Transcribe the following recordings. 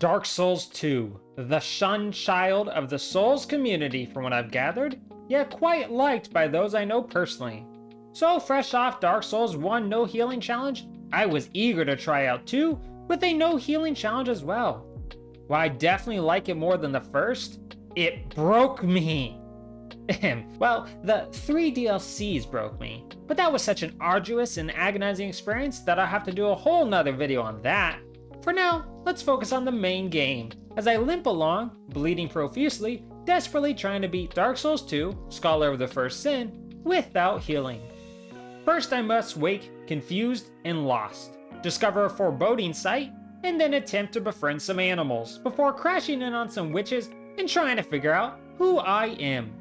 Dark Souls 2, the shunned child of the Souls community from what I've gathered, yet quite liked by those I know personally. So fresh off Dark Souls 1 no healing challenge, I was eager to try out 2 with a no healing challenge as well. While I definitely like it more than the first, it broke me. Well, the 3 DLCs broke me, but that was such an arduous and agonizing experience that I'll have to do a whole nother video on that. For now, let's focus on the main game, as I limp along, bleeding profusely, desperately trying to beat Dark Souls 2, Scholar of the First Sin, without healing. First I must wake confused and lost, discover a foreboding sight, and then attempt to befriend some animals, before crashing in on some witches and trying to figure out who I am.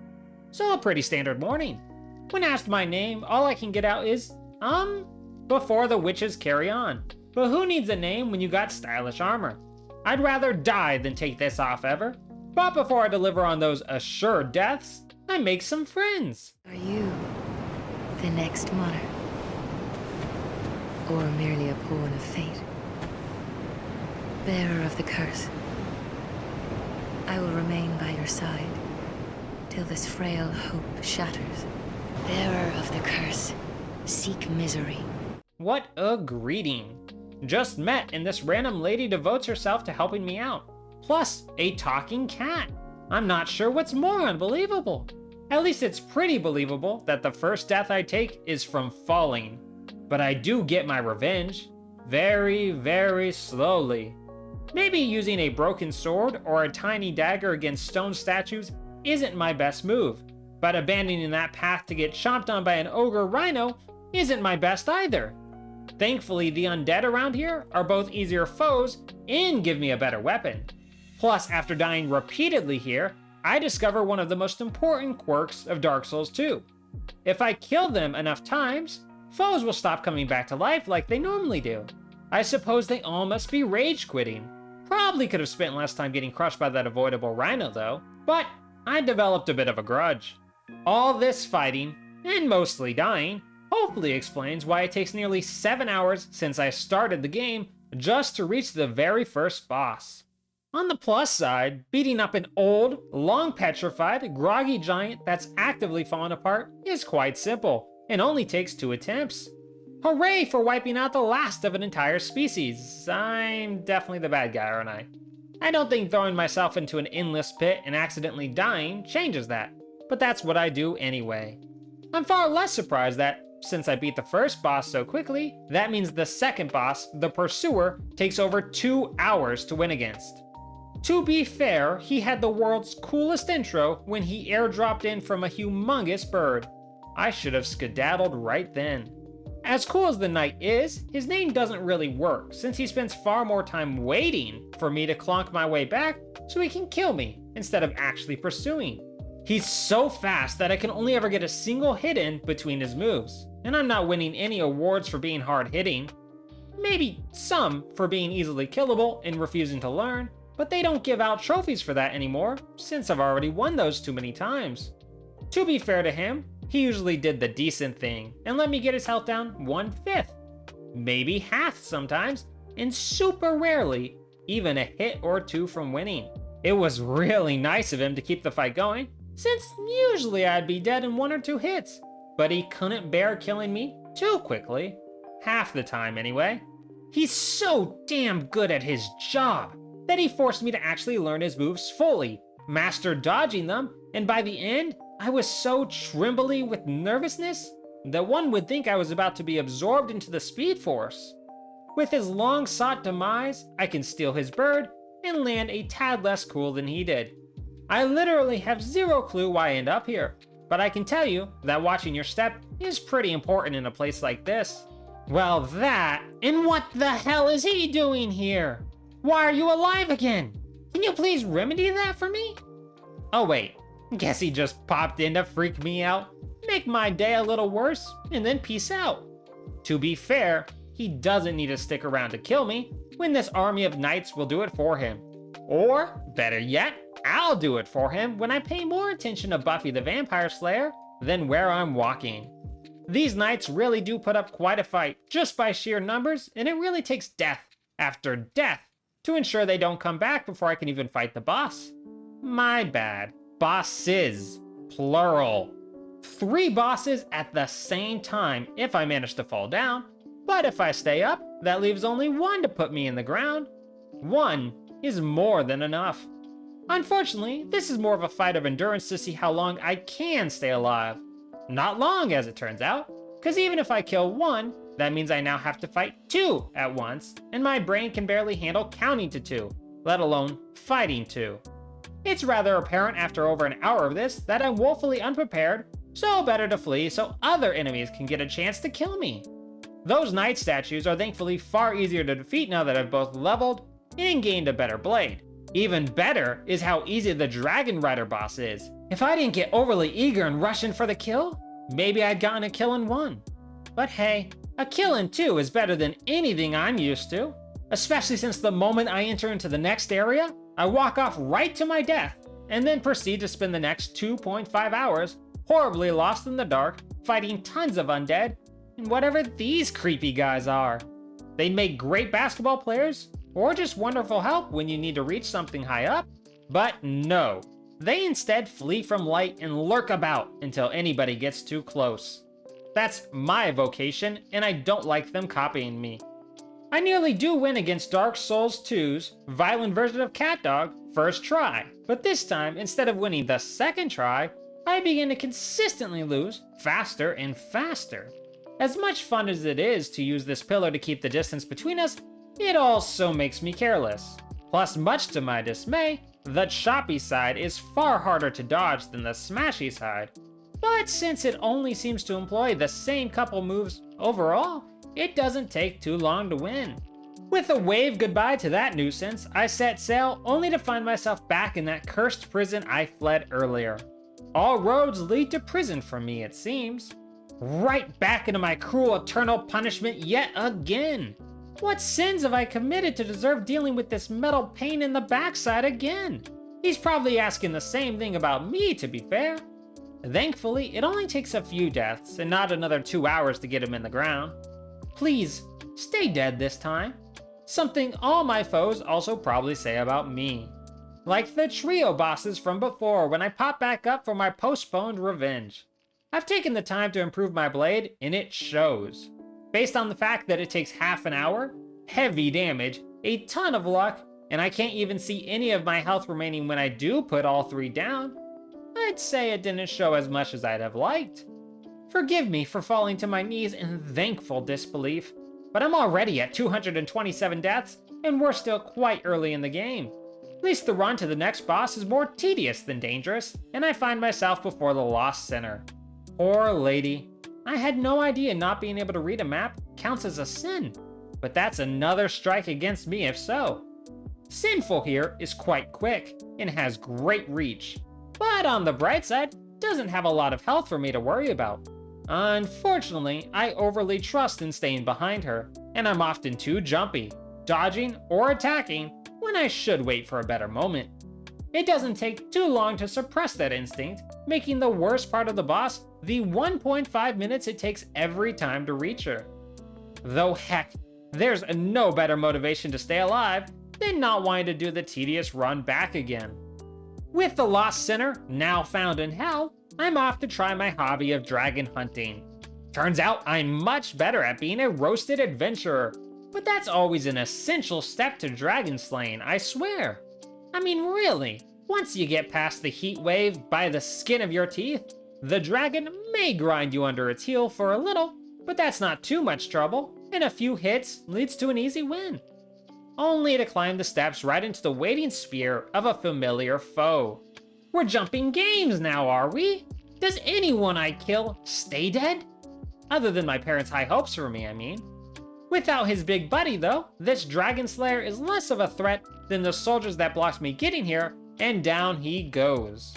So a pretty standard morning. When asked my name, all I can get out is, before the witches carry on. But who needs a name when you got stylish armor? I'd rather die than take this off ever. But before I deliver on those assured deaths, I make some friends. Are you the next monarch? Or merely a pawn of fate? Bearer of the curse, I will remain by your side till this frail hope shatters. Bearer of the curse, seek misery. What a greeting. Just met and this random lady devotes herself to helping me out. Plus, a talking cat. I'm not sure what's more unbelievable. At least it's pretty believable that the first death I take is from falling. But I do get my revenge. Very, very slowly. Maybe using a broken sword or a tiny dagger against stone statues isn't my best move. But abandoning that path to get chomped on by an ogre rhino isn't my best either. Thankfully, the undead around here are both easier foes and give me a better weapon. Plus, after dying repeatedly here, I discover one of the most important quirks of Dark Souls 2. If I kill them enough times, foes will stop coming back to life like they normally do. I suppose they all must be rage quitting. Probably could have spent less time getting crushed by that avoidable rhino though, but I developed a bit of a grudge. All this fighting, and mostly dying, hopefully explains why it takes nearly 7 hours since I started the game just to reach the very first boss. On the plus side, beating up an old, long petrified, groggy giant that's actively falling apart is quite simple, and only takes 2 attempts. Hooray for wiping out the last of an entire species. I'm definitely the bad guy, aren't I? I don't think throwing myself into an endless pit and accidentally dying changes that, but that's what I do anyway. I'm far less surprised that, since I beat the first boss so quickly, that means the second boss, the Pursuer, takes over 2 hours to win against. To be fair, he had the world's coolest intro when he airdropped in from a humongous bird. I should have skedaddled right then. As cool as the knight is, his name doesn't really work since he spends far more time waiting for me to clonk my way back so he can kill me instead of actually pursuing. He's so fast that I can only ever get a single hit in between his moves, and I'm not winning any awards for being hard hitting. Maybe some for being easily killable and refusing to learn, but they don't give out trophies for that anymore since I've already won those too many times. To be fair to him, he usually did the decent thing and let me get his health down 1/5, maybe half sometimes, and super rarely even a hit or 2 from winning. It was really nice of him to keep the fight going, since usually I'd be dead in 1 or 2 hits, but he couldn't bear killing me too quickly, half the time anyway. He's so damn good at his job that he forced me to actually learn his moves fully, master dodging them, and by the end, I was so trembly with nervousness that one would think I was about to be absorbed into the Speed Force. With his long-sought demise, I can steal his bird and land a tad less cool than he did. I literally have 0 clue why I end up here, but I can tell you that watching your step is pretty important in a place like this. Well that, and what the hell is he doing here? Why are you alive again? Can you please remedy that for me? Oh wait, guess he just popped in to freak me out, make my day a little worse, and then peace out. To be fair, he doesn't need to stick around to kill me when this army of knights will do it for him. Or, better yet, I'll do it for him when I pay more attention to Buffy the Vampire Slayer than where I'm walking. These knights really do put up quite a fight just by sheer numbers, and it really takes death after death to ensure they don't come back before I can even fight the boss. My bad. Bosses. Plural. 3 bosses at the same time if I manage to fall down, but if I stay up, that leaves only 1 to put me in the ground. 1 is more than enough. Unfortunately, this is more of a fight of endurance to see how long I can stay alive. Not long, as it turns out, because even if I kill 1, that means I now have to fight 2 at once, and my brain can barely handle counting to 2, let alone fighting 2. It's rather apparent after over an hour of this that I'm woefully unprepared, so better to flee so other enemies can get a chance to kill me. Those knight statues are thankfully far easier to defeat now that I've both leveled and gained a better blade. Even better is how easy the Dragon Rider boss is. If I didn't get overly eager and rush in for the kill, maybe I'd gotten a kill in 1. But hey, a kill in 2 is better than anything I'm used to, especially since the moment I enter into the next area, I walk off right to my death, and then proceed to spend the next 2.5 hours horribly lost in the dark, fighting tons of undead, and whatever these creepy guys are. They'd make great basketball players, or just wonderful help when you need to reach something high up, but no. They instead flee from light and lurk about until anybody gets too close. That's my vocation, and I don't like them copying me. I nearly do win against Dark Souls 2's violent version of CatDog first try, but this time, instead of winning the second try, I begin to consistently lose faster and faster. As much fun as it is to use this pillar to keep the distance between us, it also makes me careless. Plus, much to my dismay, the choppy side is far harder to dodge than the smashy side. But since it only seems to employ the same couple moves overall, it doesn't take too long to win. With a wave goodbye to that nuisance, I set sail only to find myself back in that cursed prison I fled earlier. All roads lead to prison for me, it seems. Right back into my cruel eternal punishment yet again. What sins have I committed to deserve dealing with this metal pain in the backside again? He's probably asking the same thing about me, to be fair. Thankfully, it only takes a few deaths and not another 2 hours to get him in the ground. Please, stay dead this time. Something all my foes also probably say about me. Like the trio bosses from before when I pop back up for my postponed revenge. I've taken the time to improve my blade, and it shows. Based on the fact that it takes half an hour, heavy damage, a ton of luck, and I can't even see any of my health remaining when I do put all 3 down, I'd say it didn't show as much as I'd have liked. Forgive me for falling to my knees in thankful disbelief, but I'm already at 227 deaths, and we're still quite early in the game. At least the run to the next boss is more tedious than dangerous, and I find myself before the Lost Sinner. Poor lady. I had no idea not being able to read a map counts as a sin, but that's another strike against me if so. Sinful here is quite quick and has great reach, but on the bright side, doesn't have a lot of health for me to worry about. Unfortunately, I overly trust in staying behind her, and I'm often too jumpy, dodging or attacking when I should wait for a better moment. It doesn't take too long to suppress that instinct, making the worst part of the boss the 1.5 minutes it takes every time to reach her. Though heck, there's no better motivation to stay alive than not wanting to do the tedious run back again. With the Lost Sinner now found in hell, I'm off to try my hobby of dragon hunting. Turns out I'm much better at being a roasted adventurer, but that's always an essential step to dragon slaying, I swear. I mean, really, once you get past the heat wave by the skin of your teeth, the dragon may grind you under its heel for a little, but that's not too much trouble, and a few hits leads to an easy win. Only to climb the steps right into the waiting spear of a familiar foe. We're jumping games now, are we? Does anyone I kill stay dead? Other than my parents' high hopes for me, I mean. Without his big buddy though, this dragon slayer is less of a threat than the soldiers that blocked me getting here, and down he goes.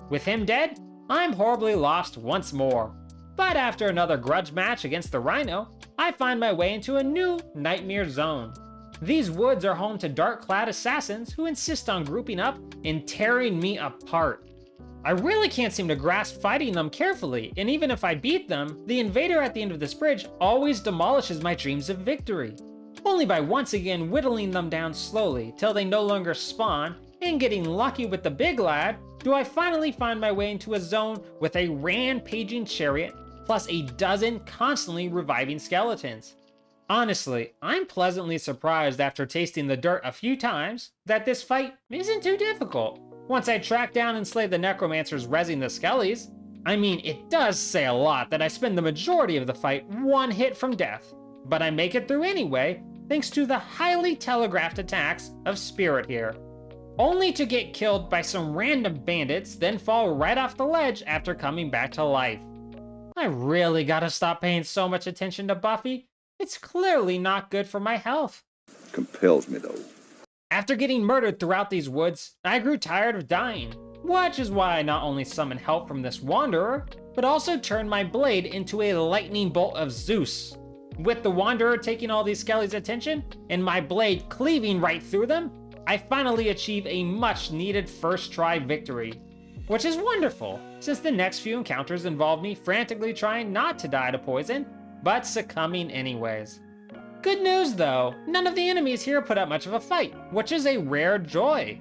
With him dead, I'm horribly lost once more. But after another grudge match against the Rhino, I find my way into a new nightmare zone. These woods are home to dark-clad assassins who insist on grouping up and tearing me apart. I really can't seem to grasp fighting them carefully, and even if I beat them, the invader at the end of this bridge always demolishes my dreams of victory. Only by once again whittling them down slowly till they no longer spawn and getting lucky with the big lad do I finally find my way into a zone with a rampaging chariot plus a dozen constantly reviving skeletons. Honestly, I'm pleasantly surprised after tasting the dirt a few times that this fight isn't too difficult. Once I track down and slay the necromancers rezzing the skellies. I mean, it does say a lot that I spend the majority of the fight one hit from death, but I make it through anyway thanks to the highly telegraphed attacks of Spirit here. Only to get killed by some random bandits, then fall right off the ledge after coming back to life. I really gotta stop paying so much attention to Buffy. It's clearly not good for my health. Compels me though. After getting murdered throughout these woods, I grew tired of dying, which is why I not only summoned help from this wanderer, but also turned my blade into a lightning bolt of Zeus. With the wanderer taking all these skellies' attention, and my blade cleaving right through them, I finally achieve a much needed first try victory. Which is wonderful, since the next few encounters involve me frantically trying not to die to poison, but succumbing anyways. Good news though, none of the enemies here put up much of a fight, which is a rare joy.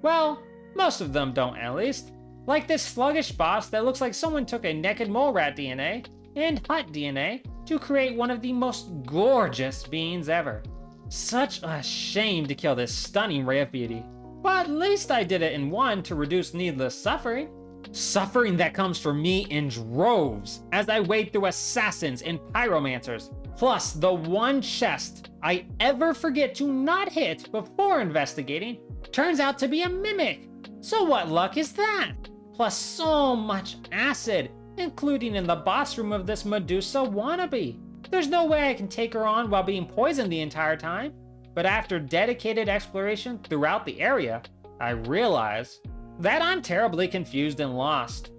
Well, most of them don't at least. Like this sluggish boss that looks like someone took a naked mole rat DNA and hut DNA to create one of the most gorgeous beings ever. Such a shame to kill this stunning ray of beauty. But at least I did it in one to reduce needless suffering. Suffering that comes for me in droves as I wade through assassins and pyromancers, plus the one chest I ever forget to not hit before investigating turns out to be a mimic. So what luck is that? Plus so much acid, including in the boss room of this Medusa wannabe. There's no way I can take her on while being poisoned the entire time. But after dedicated exploration throughout the area, I realize that I'm terribly confused and lost.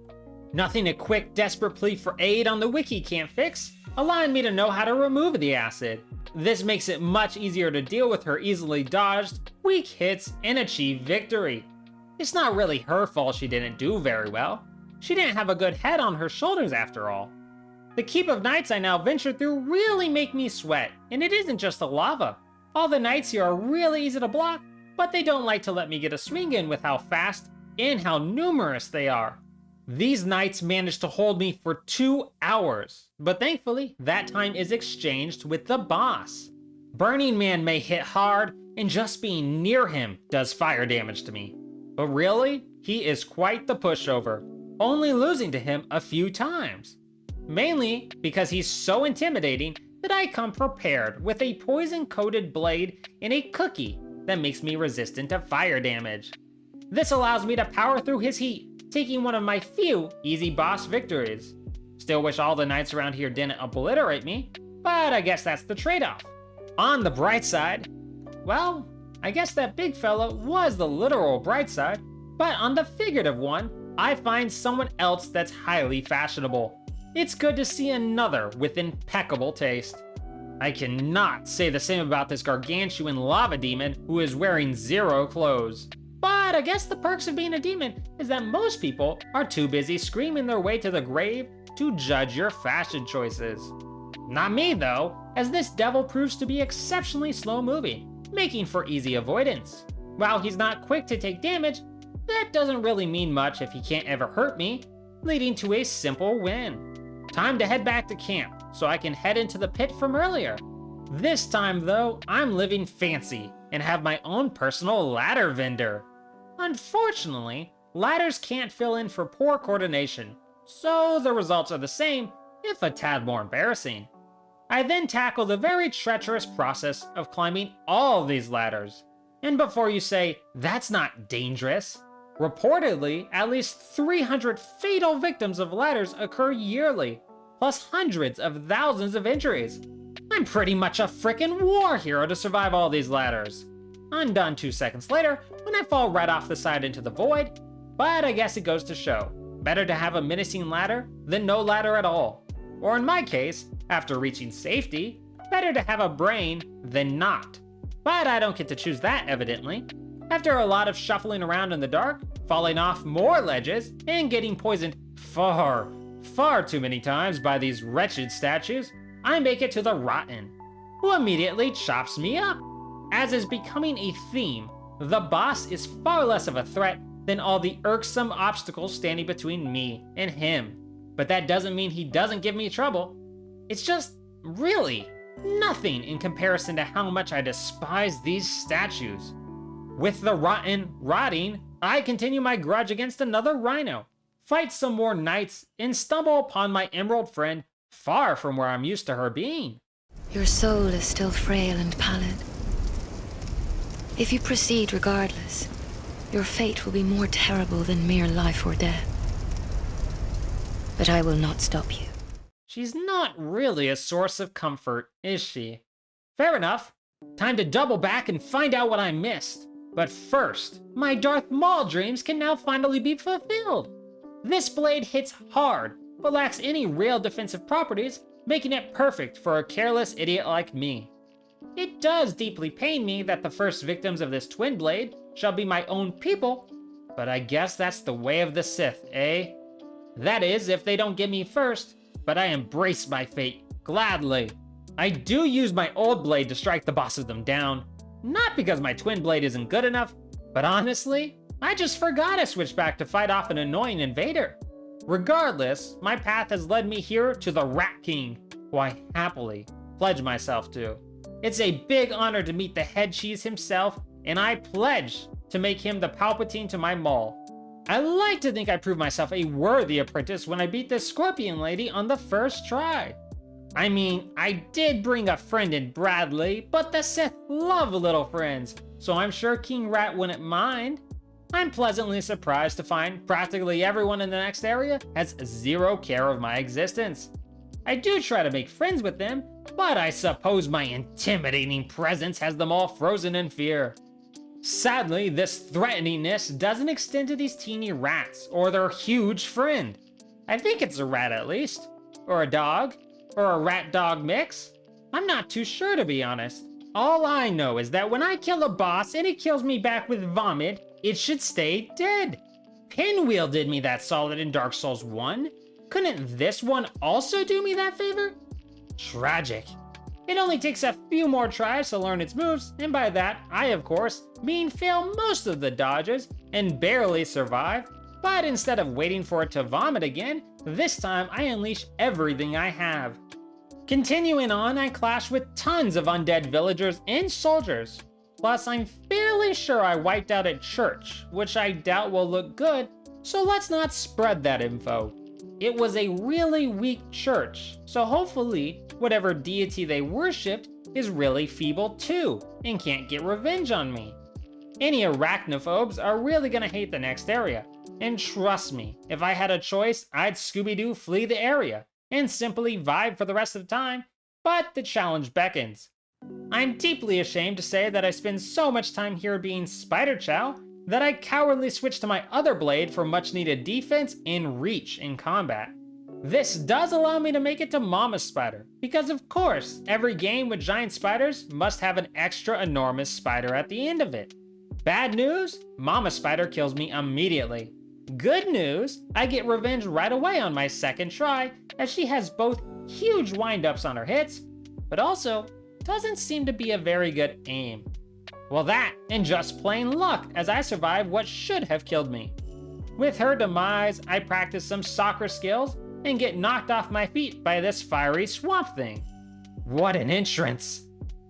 Nothing a quick, desperate plea for aid on the wiki can't fix, allowing me to know how to remove the acid. This makes it much easier to deal with her easily dodged, weak hits, and achieve victory. It's not really her fault she didn't do very well. She didn't have a good head on her shoulders after all. The Keep of Nights I now venture through really make me sweat, and it isn't just the lava. All the knights here are really easy to block, but they don't like to let me get a swing in with how fast and how numerous they are. These knights managed to hold me for 2 hours, but thankfully that time is exchanged with the boss. Burning Man may hit hard, and just being near him does fire damage to me. But really, he is quite the pushover, only losing to him a few times. Mainly because he's so intimidating that I come prepared with a poison-coated blade and a cookie that makes me resistant to fire damage. This allows me to power through his heat, taking one of my few easy boss victories. Still wish all the knights around here didn't obliterate me, but I guess that's the trade-off. On the bright side, well, I guess that big fella was the literal bright side, but on the figurative one, I find someone else that's highly fashionable. It's good to see another with impeccable taste. I cannot say the same about this gargantuan lava demon who is wearing zero clothes. But I guess the perks of being a demon is that most people are too busy screaming their way to the grave to judge your fashion choices. Not me though, as this devil proves to be exceptionally slow moving, making for easy avoidance. While he's not quick to take damage, that doesn't really mean much if he can't ever hurt me, leading to a simple win. Time to head back to camp so I can head into the pit from earlier. This time though, I'm living fancy and have my own personal ladder vendor. Unfortunately, ladders can't fill in for poor coordination, so the results are the same, if a tad more embarrassing. I then tackle the very treacherous process of climbing all these ladders. And before you say, that's not dangerous, reportedly, at least 300 fatal victims of ladders occur yearly, plus hundreds of thousands of injuries. I'm pretty much a frickin' war hero to survive all these ladders. I'm done 2 seconds later when I fall right off the side into the void, but I guess it goes to show. Better to have a menacing ladder than no ladder at all. Or in my case, after reaching safety, better to have a brain than not. But I don't get to choose that evidently. After a lot of shuffling around in the dark, falling off more ledges, and getting poisoned far too many times by these wretched statues, I make it to the Rotten. who immediately chops me up. As is becoming a theme, the boss is far less of a threat than all the irksome obstacles standing between me and him. But that doesn't mean he doesn't give me trouble. It's just really nothing in comparison to how much I despise these statues. With the rotting, I continue my grudge against another rhino, fight some more knights, and stumble upon my emerald friend far from where I'm used to her being. Your soul is still frail and pallid. If you proceed regardless, your fate will be more terrible than mere life or death. But I will not stop you. She's not really a source of comfort, is she? Fair enough. Time to double back and find out what I missed. But first, my Darth Maul dreams can now finally be fulfilled. This blade hits hard, but lacks any real defensive properties, making it perfect for a careless idiot like me. It does deeply pain me that the first victims of this twin blade shall be my own people, but I guess that's the way of the Sith, eh? That is, if they don't get me first, but I embrace my fate, gladly. I do use my old blade to strike the boss of them down, not because my twin blade isn't good enough, but honestly, I just forgot to switch back to fight off an annoying invader. Regardless, my path has led me here to the Rat King, who I happily pledge myself to. It's a big honor to meet the head cheese himself, and I pledge to make him the Palpatine to my Maul. I like to think I proved myself a worthy apprentice when I beat this Scorpion Lady on the first try. I mean, I did bring a friend in Bradley, but the Sith love little friends, so I'm sure King Rat wouldn't mind. I'm pleasantly surprised to find practically everyone in the next area has zero care of my existence. I do try to make friends with them, but I suppose my intimidating presence has them all frozen in fear. Sadly, this threateningness doesn't extend to these teeny rats, or their huge friend. I think it's a rat at least. Or a dog. Or a rat-dog mix. I'm not too sure, to be honest. All I know is that when I kill a boss and it kills me back with vomit, it should stay dead. Pinwheel did me that solid in Dark Souls 1. Couldn't this one also do me that favor? Tragic. It only takes a few more tries to learn its moves, and by that, I of course mean fail most of the dodges and barely survive. But instead of waiting for it to vomit again, this time I unleash everything I have. Continuing on, I clash with tons of undead villagers and soldiers. Plus, I'm fairly sure I wiped out a church, which I doubt will look good, so let's not spread that info. It was a really weak church, so hopefully, whatever deity they worshipped is really feeble too, and can't get revenge on me. Any arachnophobes are really gonna hate the next area, and trust me, if I had a choice, I'd Scooby-Doo flee the area, and simply vibe for the rest of the time, but the challenge beckons. I'm deeply ashamed to say that I spend so much time here being Spider Chow that I cowardly switched to my other blade for much needed defense and reach in combat. This does allow me to make it to Mama Spider, because of course, every game with giant spiders must have an extra enormous spider at the end of it. Bad news, Mama Spider kills me immediately. Good news, I get revenge right away on my second try, as she has both huge wind-ups on her hits, but also doesn't seem to be a very good aim. Well, that and just plain luck as I survive what should have killed me. With her demise, I practice some soccer skills and get knocked off my feet by this fiery swamp thing. What an entrance!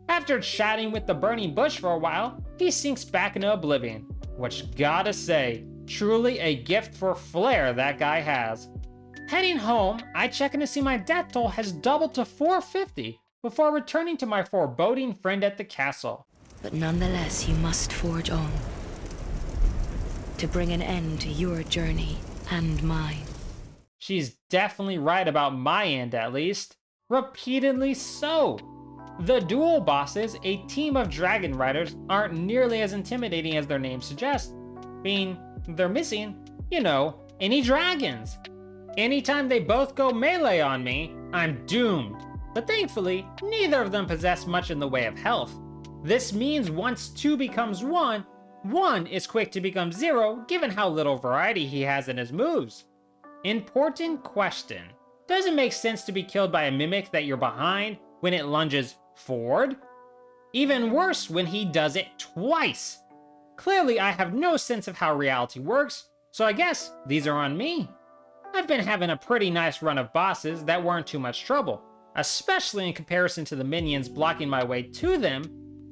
After chatting with the burning bush for a while, he sinks back into oblivion, which gotta say, truly a gift for flair that guy has. Heading home, I check in to see my death toll has doubled to 450 before returning to my foreboding friend at the castle. But nonetheless, you must forge on. To bring an end to your journey and mine. She's definitely right about my end, at least. Repeatedly so. The dual bosses, a team of dragon riders, aren't nearly as intimidating as their name suggests, being they're missing, any dragons. Anytime they both go melee on me, I'm doomed. But thankfully, neither of them possess much in the way of health. This means once 2 becomes 1, 1 is quick to become 0 given how little variety he has in his moves. Important question. Does it make sense to be killed by a mimic that you're behind when it lunges forward. Even worse when he does it twice. Clearly I have no sense of how reality works, so I guess these are on me. I've been having a pretty nice run of bosses that weren't too much trouble, especially in comparison to the minions blocking my way to them,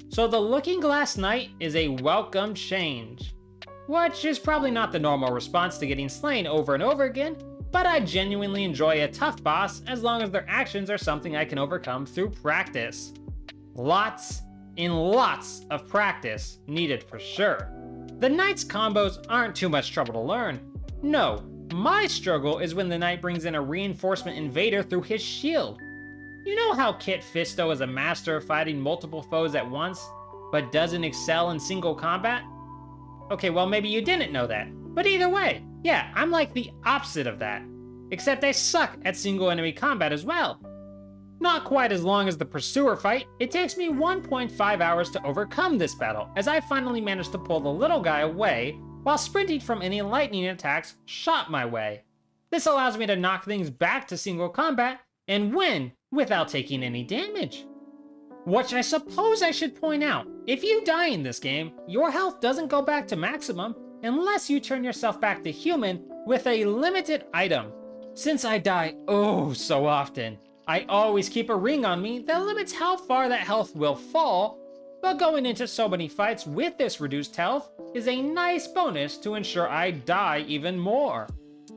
so the Looking Glass Knight is a welcome change. Which is probably not the normal response to getting slain over and over again, but I genuinely enjoy a tough boss as long as their actions are something I can overcome through practice. Lots and lots of practice needed for sure. The Knight's combos aren't too much trouble to learn. No, my struggle is when the Knight brings in a reinforcement invader through his shield. You know how Kit Fisto is a master of fighting multiple foes at once, but doesn't excel in single combat? Okay, well maybe you didn't know that, but either way, yeah, I'm like the opposite of that. Except I suck at single enemy combat as well. Not quite as long as the Pursuer fight, it takes me 1.5 hours to overcome this battle, as I finally managed to pull the little guy away while sprinting from any lightning attacks shot my way. This allows me to knock things back to single combat and win without taking any damage. Which I suppose I should point out, if you die in this game, your health doesn't go back to maximum unless you turn yourself back to human with a limited item. Since I die oh so often, I always keep a ring on me that limits how far that health will fall, but going into so many fights with this reduced health is a nice bonus to ensure I die even more.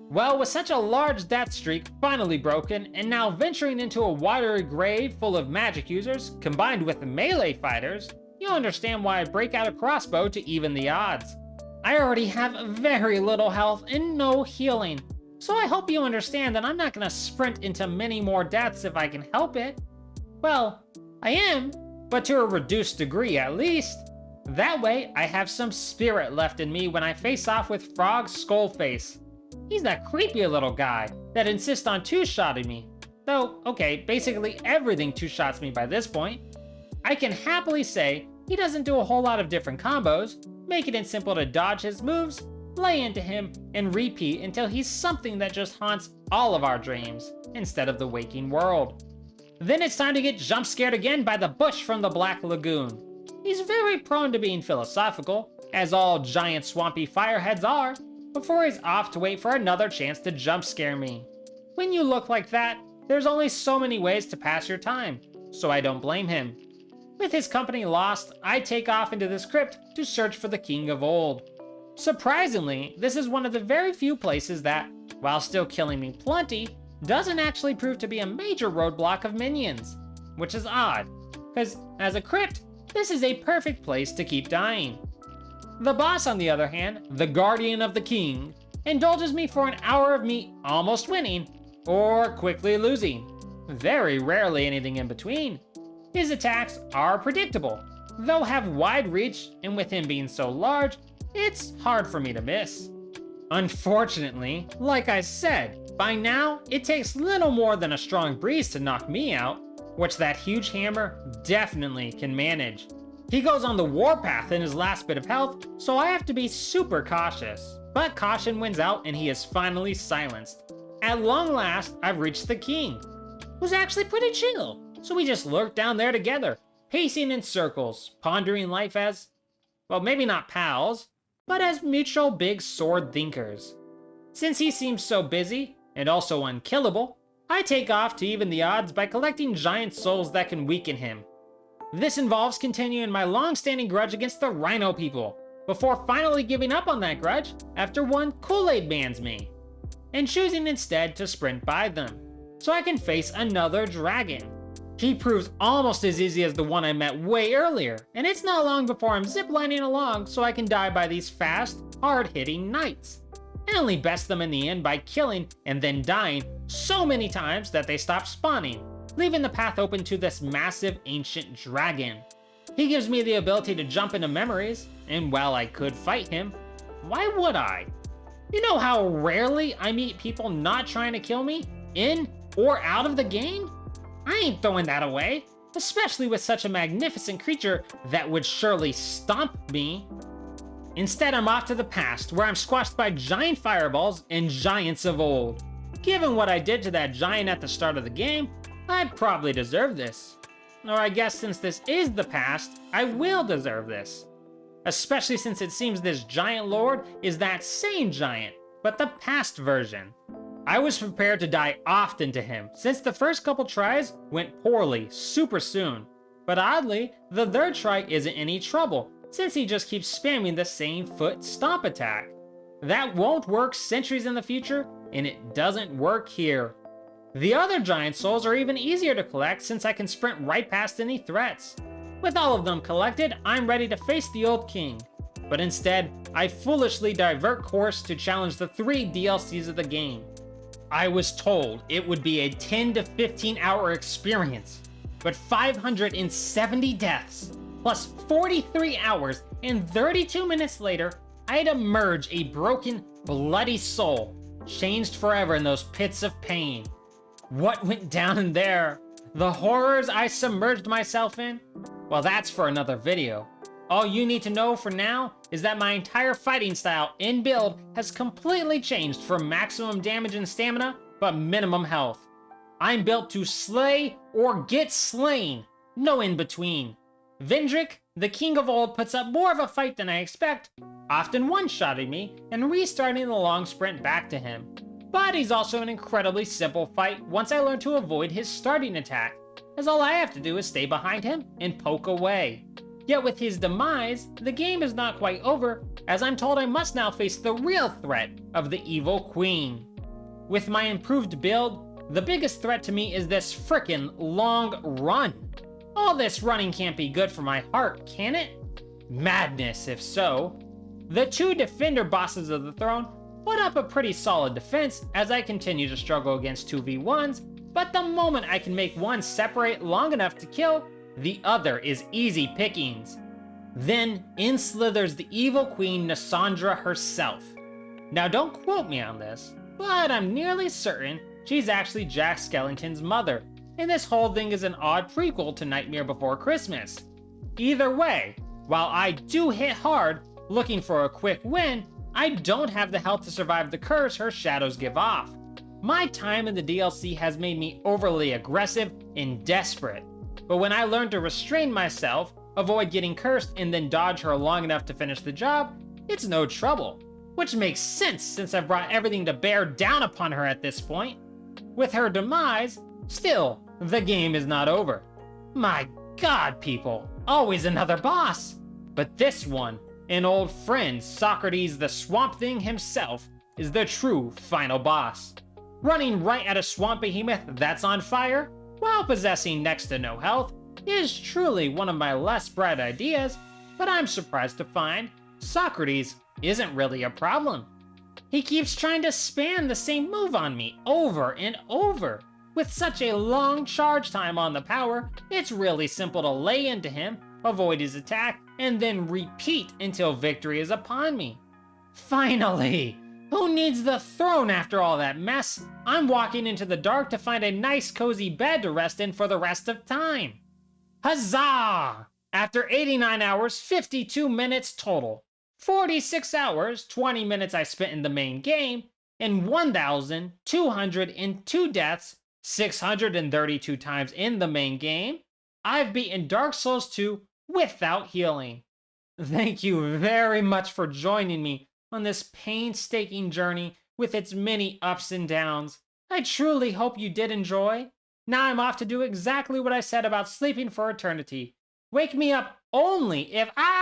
Well, with such a large death streak finally broken, and now venturing into a watery grave full of magic users, combined with melee fighters, you'll understand why I break out a crossbow to even the odds. I already have very little health and no healing, so I hope you understand that I'm not gonna sprint into many more deaths if I can help it. Well, I am, but to a reduced degree at least. That way, I have some spirit left in me when I face off with Frog Skullface. He's that creepy little guy that insists on two-shotting me. Though, okay, basically everything two-shots me by this point. I can happily say he doesn't do a whole lot of different combos, making it simple to dodge his moves, lay into him, and repeat until he's something that just haunts all of our dreams, instead of the waking world. Then it's time to get jump scared again by the bush from the Black Lagoon. He's very prone to being philosophical, as all giant swampy fireheads are, before he's off to wait for another chance to jump scare me. When you look like that, there's only so many ways to pass your time, so I don't blame him. With his company lost, I take off into this crypt to search for the King of Old. Surprisingly, this is one of the very few places that, while still killing me plenty, doesn't actually prove to be a major roadblock of minions. Which is odd, because as a crypt, this is a perfect place to keep dying. The boss, on the other hand, the Guardian of the King, indulges me for an hour of me almost winning, or quickly losing. Very rarely anything in between. His attacks are predictable, though have wide reach, and with him being so large, it's hard for me to miss. Unfortunately, like I said, by now, it takes little more than a strong breeze to knock me out, which that huge hammer definitely can manage. He goes on the warpath in his last bit of health, so I have to be super cautious. But caution wins out and he is finally silenced. At long last, I've reached the king, who's actually pretty chill, so we just lurk down there together, pacing in circles, pondering life as, well, maybe not pals, but as mutual big sword thinkers. Since he seems so busy, and also unkillable, I take off to even the odds by collecting giant souls that can weaken him. This involves continuing my long-standing grudge against the Rhino people, before finally giving up on that grudge after one Kool-Aid bans me, and choosing instead to sprint by them, so I can face another dragon. He proves almost as easy as the one I met way earlier, and it's not long before I'm ziplining along so I can die by these fast, hard-hitting knights. I only best them in the end by killing and then dying so many times that they stop spawning, leaving the path open to this massive ancient dragon. He gives me the ability to jump into memories, and while I could fight him, why would I? You know how rarely I meet people not trying to kill me, in or out of the game? I ain't throwing that away, especially with such a magnificent creature that would surely stomp me. Instead, I'm off to the past, where I'm squashed by giant fireballs and giants of old. Given what I did to that giant at the start of the game, I probably deserve this. Or I guess since this is the past, I will deserve this. Especially since it seems this giant lord is that same giant, but the past version. I was prepared to die often to him, since the first couple tries went poorly super soon. But oddly, the third try isn't any trouble, since he just keeps spamming the same foot stomp attack. That won't work centuries in the future, and it doesn't work here. The other giant souls are even easier to collect since I can sprint right past any threats. With all of them collected, I'm ready to face the old king. But instead, I foolishly divert course to challenge the 3 DLCs of the game. I was told it would be a 10 to 15 hour experience, but 570 deaths, plus 43 hours and 32 minutes later, I'd emerge a broken, bloody soul, changed forever in those pits of pain. What went down in there? The horrors I submerged myself in? Well, that's for another video. All you need to know for now is that my entire fighting style in build has completely changed for maximum damage and stamina, but minimum health. I'm built to slay or get slain, no in between. Vendrick, the king of old, puts up more of a fight than I expect, often one-shotting me and restarting the long sprint back to him. But he's also an incredibly simple fight once I learn to avoid his starting attack, as all I have to do is stay behind him and poke away. Yet with his demise, the game is not quite over, as I'm told I must now face the real threat of the evil queen. With my improved build, the biggest threat to me is this frickin' long run. All this running can't be good for my heart, can it? Madness, if so. The 2 defender bosses of the throne put up a pretty solid defense as I continue to struggle against 2v1s, but the moment I can make one separate long enough to kill, the other is easy pickings. Then in slithers the evil queen Nassandra herself. Now don't quote me on this, but I'm nearly certain she's actually Jack Skellington's mother, and this whole thing is an odd prequel to Nightmare Before Christmas. Either way, while I do hit hard, looking for a quick win, I don't have the health to survive the curse her shadows give off. My time in the DLC has made me overly aggressive and desperate, but when I learn to restrain myself, avoid getting cursed, and then dodge her long enough to finish the job, it's no trouble. Which makes sense since I've brought everything to bear down upon her at this point. With her demise, still, the game is not over. My god, people, always another boss! But this one, an old friend, Socrates the Swamp Thing himself, is the true final boss. Running right at a swamp behemoth that's on fire, while possessing next to no health, is truly one of my less bright ideas, but I'm surprised to find Socrates isn't really a problem. He keeps trying to spam the same move on me over and over. With such a long charge time on the power, it's really simple to lay into him, avoid his attack, and then repeat until victory is upon me. Finally! Who needs the throne after all that mess? I'm walking into the dark to find a nice cozy bed to rest in for the rest of time. Huzzah! After 89 hours, 52 minutes total. 46 hours, 20 minutes I spent in the main game, and 1,202 deaths, 632 times in the main game, I've beaten Dark Souls 2 without healing. Thank you very much for joining me on this painstaking journey with its many ups and downs. I truly hope you did enjoy. Now I'm off to do exactly what I said about sleeping for eternity. Wake me up only if I